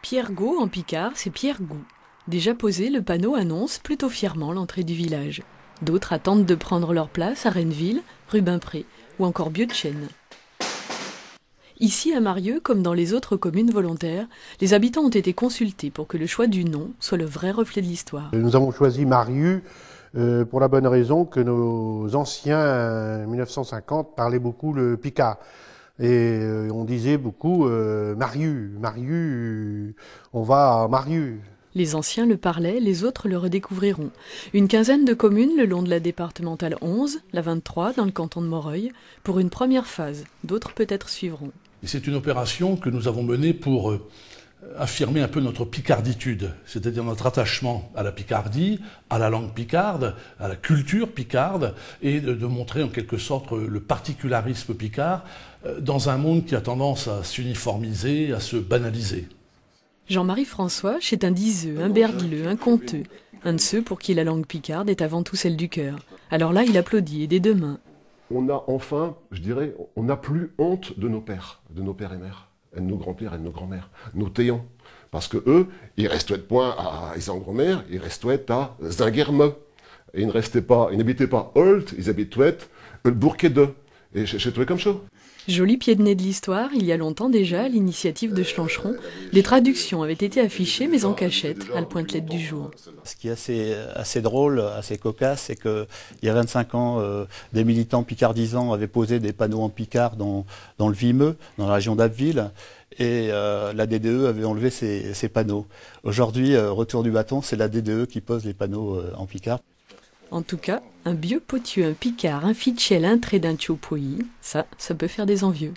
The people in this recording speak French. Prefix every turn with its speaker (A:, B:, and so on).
A: Pierre-Gau en picard, c'est Pierre-Gou. Déjà posé, le panneau annonce plutôt fièrement l'entrée du village. D'autres attendent de prendre leur place à Renneville, Rubempré ou encore Bieuchêne. Ici à Marieux, comme dans les autres communes volontaires, les habitants ont été consultés pour que le choix du nom soit le vrai reflet de l'histoire.
B: Nous avons choisi Marieux pour la bonne raison que nos anciens, en 1950, parlaient beaucoup le picard. Et on disait beaucoup Marieux, Marieux, on va à Marieux.
A: Les anciens le parlaient, les autres le redécouvriront. Une quinzaine de communes le long de la départementale 11, la 23 dans le canton de Moreuil, pour une première phase. D'autres peut-être suivront.
C: Et c'est une opération que nous avons menée pour affirmer un peu notre picarditude, c'est-à-dire notre attachement à la Picardie, à la langue picarde, à la culture picarde, et de montrer en quelque sorte le particularisme picard dans un monde qui a tendance à s'uniformiser, à se banaliser.
A: Jean-Marie François, c'est un diseux, un bergleux, un conteux, un de ceux pour qui la langue picarde est avant tout celle du cœur. Alors là, il applaudit et des deux mains.
D: On a enfin, je dirais, on n'a plus honte de nos pères et mères, et de nos grands-pères et de nos grands-mères, nos téants. Parce que eux, ils restaient point à Isengros-Mer, ils restaient à Zinguerme. Et ils n'habitaient pas Holt, ils habitaient le Bourquet de. Et j'ai trouvé comme ça.
A: Joli pied de nez de l'histoire, il y a longtemps déjà, à l'initiative de Schlancheron, des traductions avaient été affichées, mais en cachette, à le pointelette du jour.
E: Ce qui est assez drôle, assez cocasse, c'est qu'il y a 25 ans, des militants picardisans avaient posé des panneaux en picard dans le Vimeux, dans la région d'Abbeville, et la DDE avait enlevé ces panneaux. Aujourd'hui, retour du bâton, c'est la DDE qui pose les panneaux en picard.
A: En tout cas, un bieux potieux, un picard, un fitchel, un trait d'un tchopoï, ça peut faire des envieux.